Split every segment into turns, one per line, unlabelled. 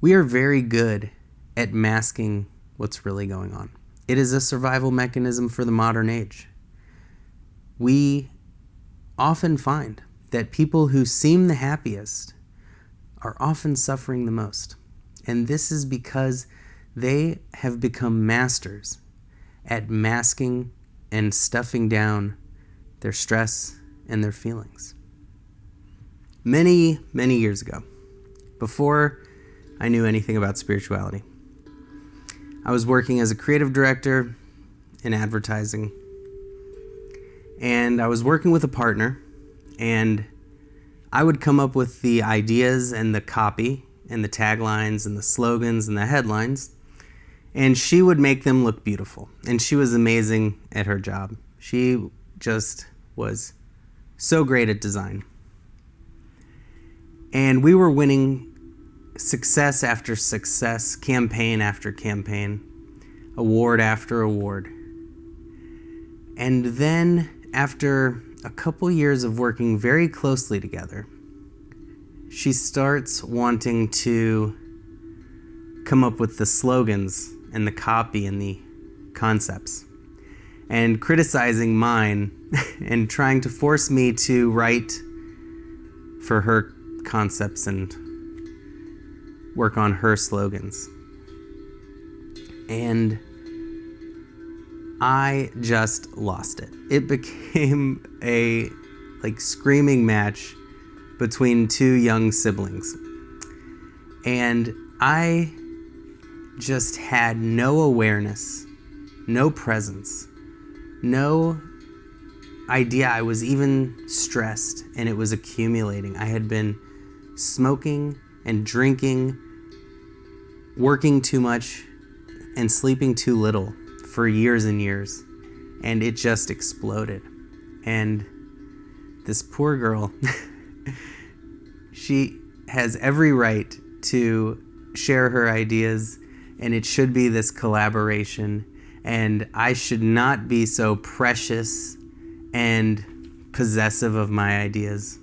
We are very good at masking what's really going on. It is a survival mechanism for the modern age. We often find that people who seem the happiest are often suffering the most. And this is because they have become masters at masking and stuffing down their stress and their feelings. Many, many years ago, before I knew anything about spirituality, I was working as a creative director in advertising, and I was working with a partner, and I would come up with the ideas and the copy and the taglines and the slogans and the headlines, and she would make them look beautiful. And she was amazing at her job. She just was so great at design. And we were winning success after success, campaign after campaign, award after award. And then after a couple years of working very closely together, she starts wanting to come up with the slogans and the copy and the concepts, and criticizing mine and trying to force me to write for her concepts and work on her slogans. And I just lost it. It became a screaming match between two young siblings. And I just had no awareness, no presence, no idea I was even stressed, and it was accumulating. I had been smoking and drinking, working too much, and sleeping too little for years and years, and it just exploded. And this poor girl, she has every right to share her ideas, and it should be this collaboration, and I should not be so precious and possessive of my ideas.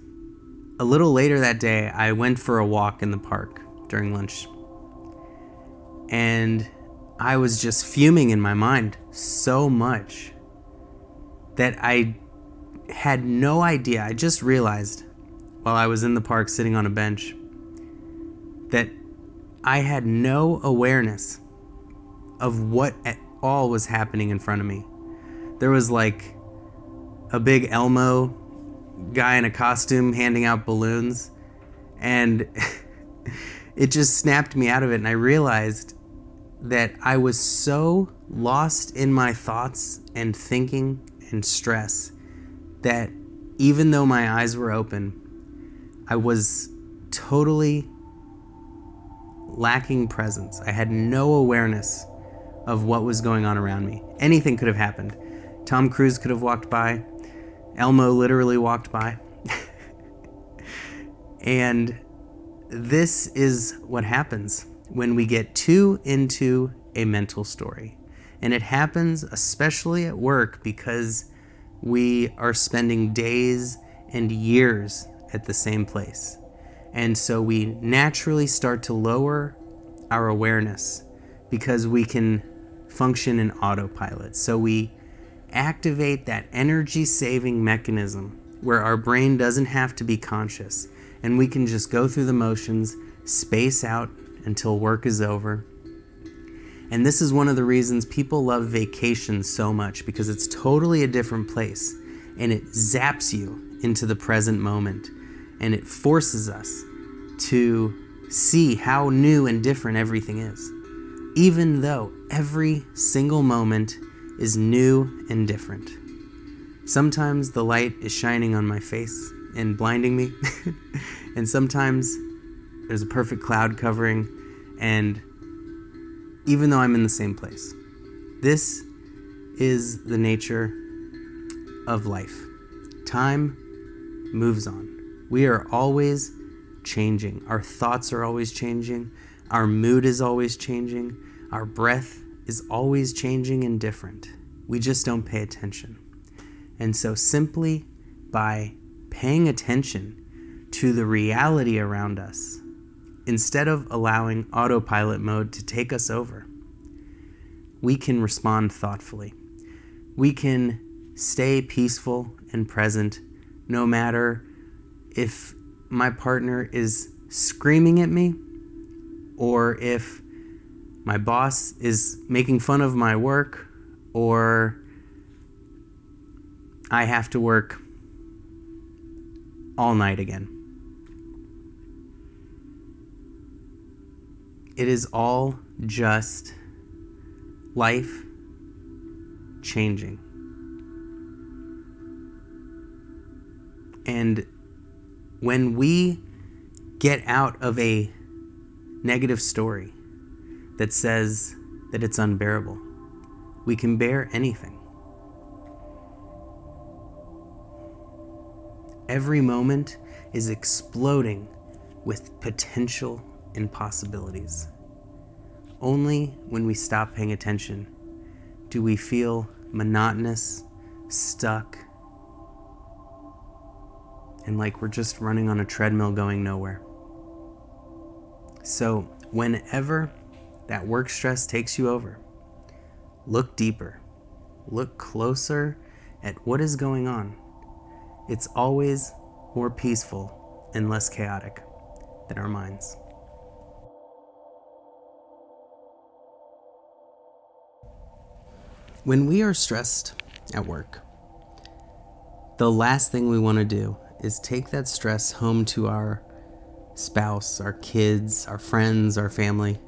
A little later that day, I went for a walk in the park during lunch, and I was just fuming in my mind so much that I had no idea. I just realized while I was in the park sitting on a bench that I had no awareness of what at all was happening in front of me. There was like a big Elmo guy in a costume handing out balloons, and it just snapped me out of it, and I realized that I was so lost in my thoughts and thinking and stress that even though my eyes were open, I was totally lacking presence. I had no awareness of what was going on around me. Anything could have happened. Tom Cruise could have walked by. Elmo literally walked by. And this is what happens when we get too into a mental story. And it happens especially at work because we are spending days and years at the same place. And so we naturally start to lower our awareness because we can function in autopilot. So we activate that energy-saving mechanism where our brain doesn't have to be conscious, and we can just go through the motions, space out until work is over. And this is one of the reasons people love vacations so much, because it's totally a different place, and it zaps you into the present moment, and it forces us to see how new and different everything is, even though every single moment is new and different. Sometimes the light is shining on my face and blinding me, and sometimes there's a perfect cloud covering, and even though I'm in the same place. This is the nature of life. Time moves on. We are always changing. Our thoughts are always changing. Our mood is always changing. Our breath is always changing and different. We just don't pay attention. And so simply by paying attention to the reality around us instead of allowing autopilot mode to take us over, we can respond thoughtfully. We can stay peaceful and present no matter if my partner is screaming at me or if my boss is making fun of my work or I have to work all night again. It is all just life changing. And when we get out of a negative story that says that it's unbearable, we can bear anything. Every moment is exploding with potential and possibilities. Only when we stop paying attention do we feel monotonous, stuck, and like we're just running on a treadmill going nowhere. So whenever that work stress takes you over, look deeper, look closer at what is going on. It's always more peaceful and less chaotic than our minds. When we are stressed at work, the last thing we want to do is take that stress home to our spouse, our kids, our friends, our family,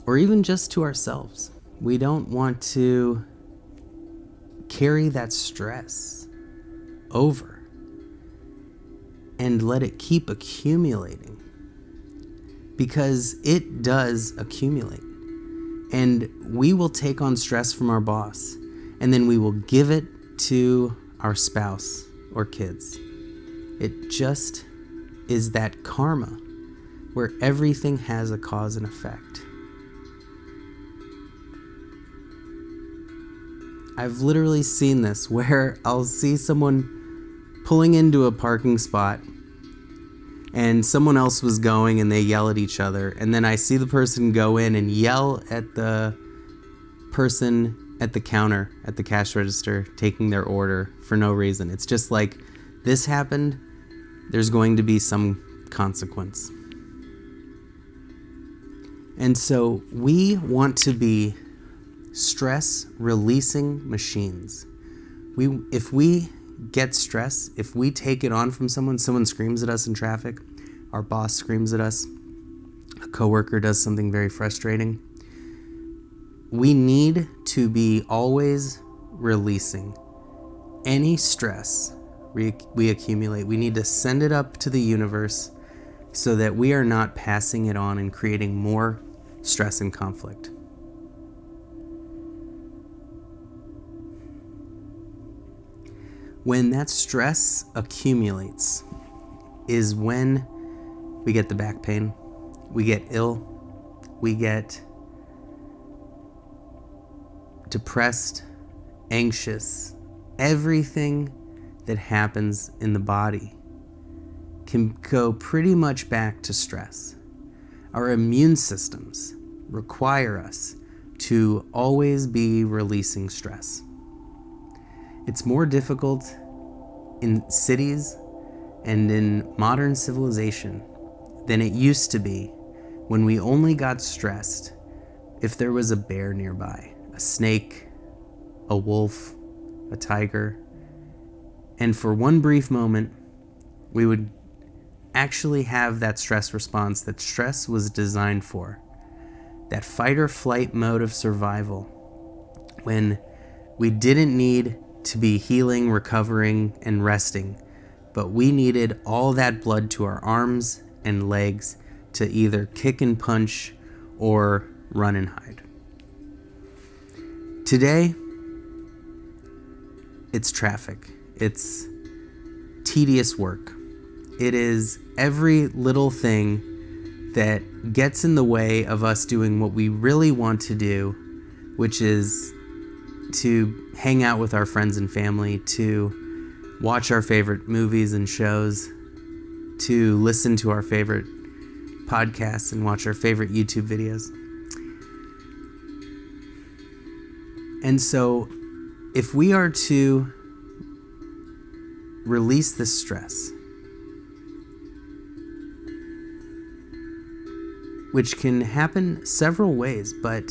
or even just to ourselves. We don't want to carry that stress over and let it keep accumulating, because it does accumulate. And we will take on stress from our boss, and then we will give it to our spouse or kids. It just is that karma where everything has a cause and effect. I've literally seen this where I'll see someone pulling into a parking spot and someone else was going and they yell at each other, and then I see the person go in and yell at the person at the counter, at the cash register, taking their order for no reason. It's just like, this happened, there's going to be some consequence. And so we want to be stress releasing machines. If we get stress, if we take it on from someone screams at us in traffic, our boss screams at us, a coworker does something very frustrating, we need to be always releasing any stress we accumulate. We need to send it up to the universe so that we are not passing it on and creating more stress and conflict. When that stress accumulates is when we get the back pain, we get ill, we get depressed, anxious. Everything that happens in the body can go pretty much back to stress. Our immune systems require us to always be releasing stress. It's more difficult in cities and in modern civilization than it used to be when we only got stressed if there was a bear nearby, a snake, a wolf, a tiger. And for one brief moment, we would actually have that stress response that stress was designed for. That fight or flight mode of survival, when we didn't need to be healing, recovering, and resting, but we needed all that blood to our arms and legs to either kick and punch or run and hide. Today, it's traffic. It's tedious work. It is every little thing that gets in the way of us doing what we really want to do, which is to hang out with our friends and family, to watch our favorite movies and shows, to listen to our favorite podcasts and watch our favorite YouTube videos. And so if we are to release this stress, which can happen several ways, but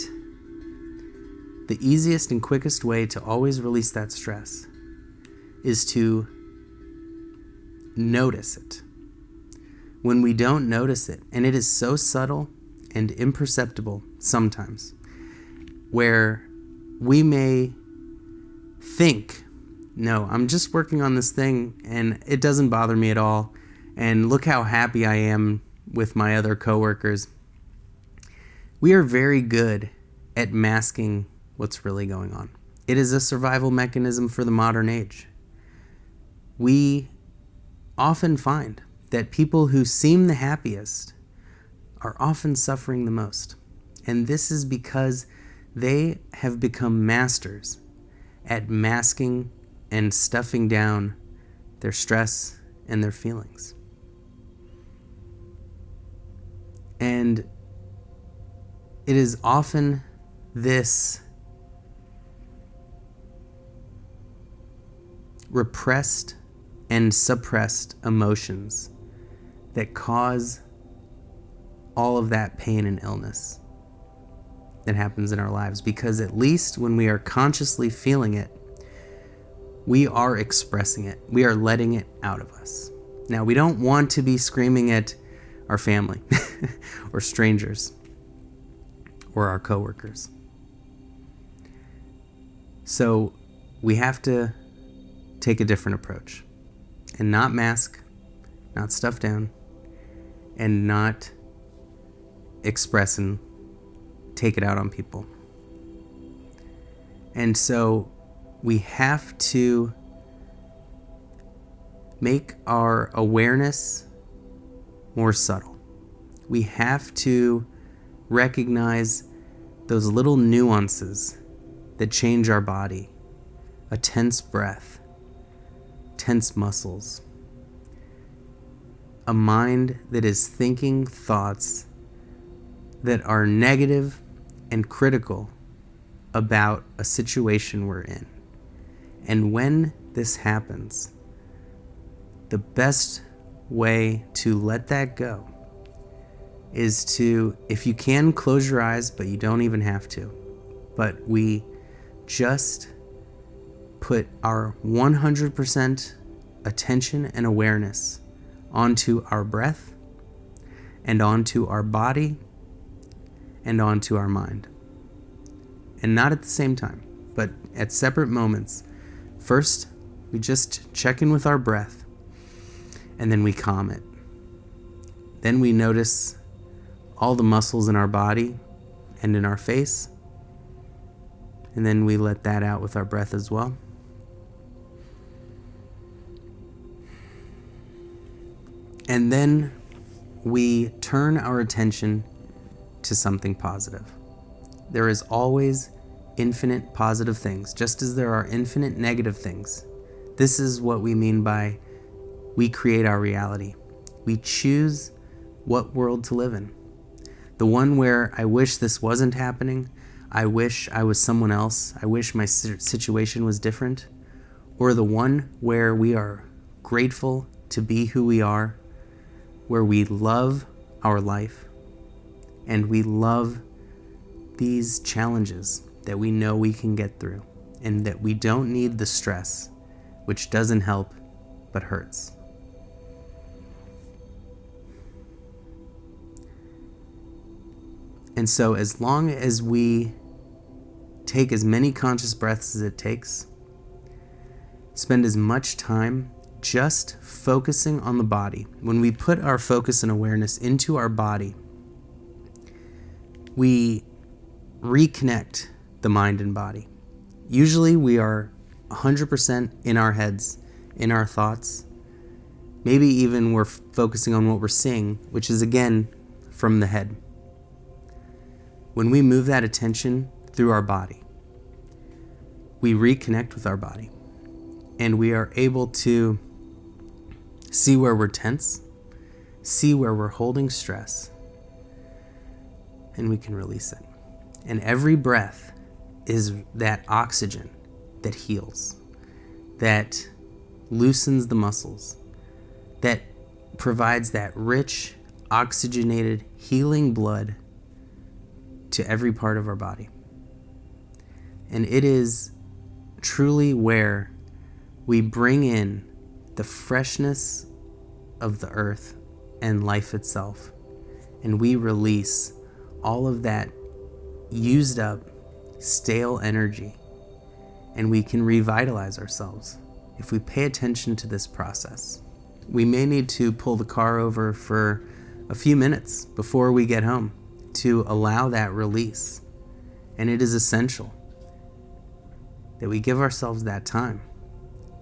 the easiest and quickest way to always release that stress is to notice it. When we don't notice it, and it is so subtle and imperceptible sometimes, where we may think, no, I'm just working on this thing and it doesn't bother me at all, and look how happy I am with my other coworkers. We are very good at masking what's really going on. It is a survival mechanism for the modern age. We often find that people who seem the happiest are often suffering the most. And this is because they have become masters at masking and stuffing down their stress and their feelings. And it is often this repressed and suppressed emotions that cause all of that pain and illness that happens in our lives, because at least when we are consciously feeling it, we are expressing it. We are letting it out of us. Now, we don't want to be screaming at our family or strangers or our coworkers. So we have to take a different approach and not mask, not stuff down, and not express and take it out on people. And so we have to make our awareness more subtle. We have to recognize those little nuances that change our body. A tense breath, tense muscles, a mind that is thinking thoughts that are negative and critical about a situation we're in. And when this happens, the best way to let that go is to, if you can, close your eyes, but you don't even have to. But we just put our 100% attention and awareness onto our breath and onto our body and onto our mind. And not at the same time, but at separate moments. First, we just check in with our breath, and then we calm it. Then we notice all the muscles in our body and in our face, and then we let that out with our breath as well. And then we turn our attention to something positive. There is always infinite positive things, just as there are infinite negative things. This is what we mean by we create our reality. We choose what world to live in. The one where I wish this wasn't happening, I wish I was someone else, I wish my situation was different, or the one where we are grateful to be who we are, where we love our life, and we love these challenges that we know we can get through, and that we don't need the stress, which doesn't help but hurts. And so as long as we take as many conscious breaths as it takes, spend as much time just focusing on the body. When we put our focus and awareness into our body, we reconnect the mind and body. Usually we are 100% in our heads, in our thoughts. Maybe even we're focusing on what we're seeing, which is again from the head. When we move that attention through our body, we reconnect with our body, and we are able to see where we're tense, see where we're holding stress, and we can release it. And every breath is that oxygen that heals, that loosens the muscles, that provides that rich, oxygenated, healing blood to every part of our body. And it is truly where we bring in the freshness of the earth and life itself, and we release all of that used up, stale energy, and we can revitalize ourselves if we pay attention to this process. We may need to pull the car over for a few minutes before we get home to allow that release, and it is essential that we give ourselves that time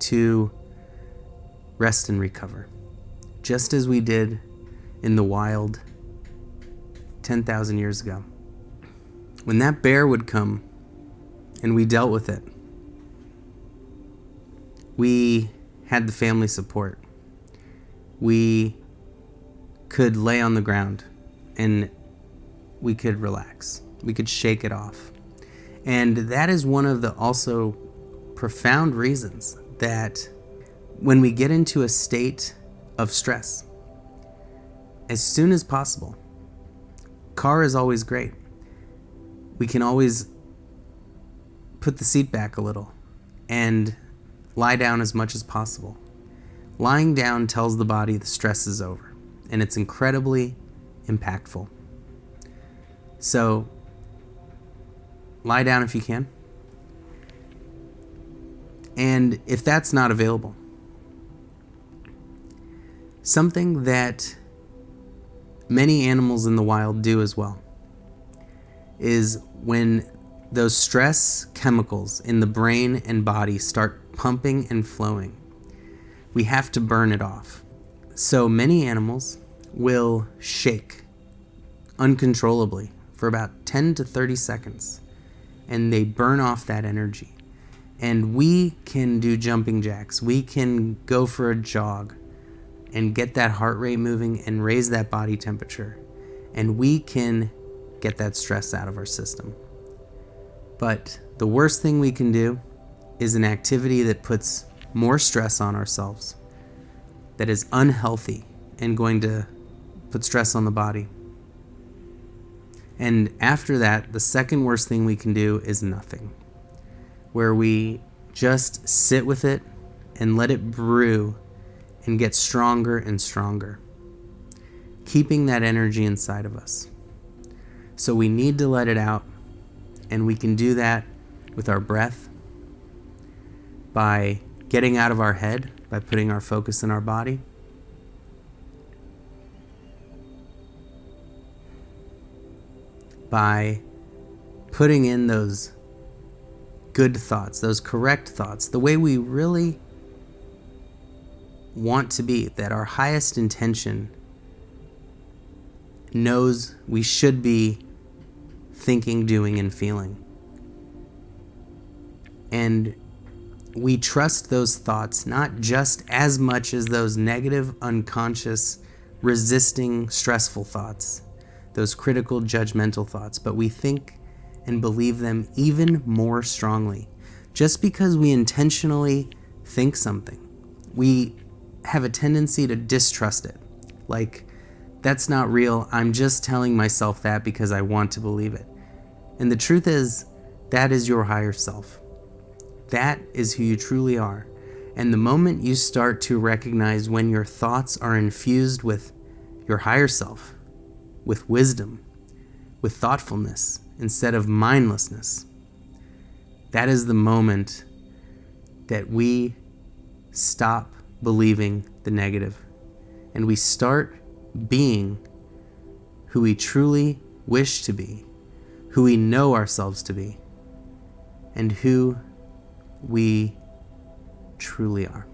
to rest and recover, just as we did in the wild 10,000 years ago. When that bear would come and we dealt with it, we had the family support. We could lay on the ground and we could relax. We could shake it off. And that is one of the also profound reasons that when we get into a state of stress, as soon as possible, car is always great. We can always put the seat back a little and lie down as much as possible. Lying down tells the body the stress is over, and it's incredibly impactful. So, lie down if you can. And if that's not available, something that many animals in the wild do as well is when those stress chemicals in the brain and body start pumping and flowing, we have to burn it off. So many animals will shake uncontrollably for about 10 to 30 seconds, and they burn off that energy. And we can do jumping jacks. We can go for a jog and get that heart rate moving and raise that body temperature. And we can get that stress out of our system. But the worst thing we can do is an activity that puts more stress on ourselves, that is unhealthy and going to put stress on the body. And after that, the second worst thing we can do is nothing, where we just sit with it and let it brew and get stronger and stronger, keeping that energy inside of us. So we need to let it out, and we can do that with our breath, by getting out of our head, by putting our focus in our body, by putting in those good thoughts, those correct thoughts, the way we really want to be, that our highest intention knows we should be thinking, doing, and feeling. And we trust those thoughts not just as much as those negative, unconscious, resisting, stressful thoughts, those critical, judgmental thoughts, but we think and believe them even more strongly. Just because we intentionally think something, we have a tendency to distrust it. Like, that's not real. I'm just telling myself that because I want to believe it. And the truth is, that is your higher self. That is who you truly are. And the moment you start to recognize when your thoughts are infused with your higher self, with wisdom, with thoughtfulness, instead of mindlessness, that is the moment that we stop believing the negative and we start being who we truly wish to be, who we know ourselves to be, and who we truly are.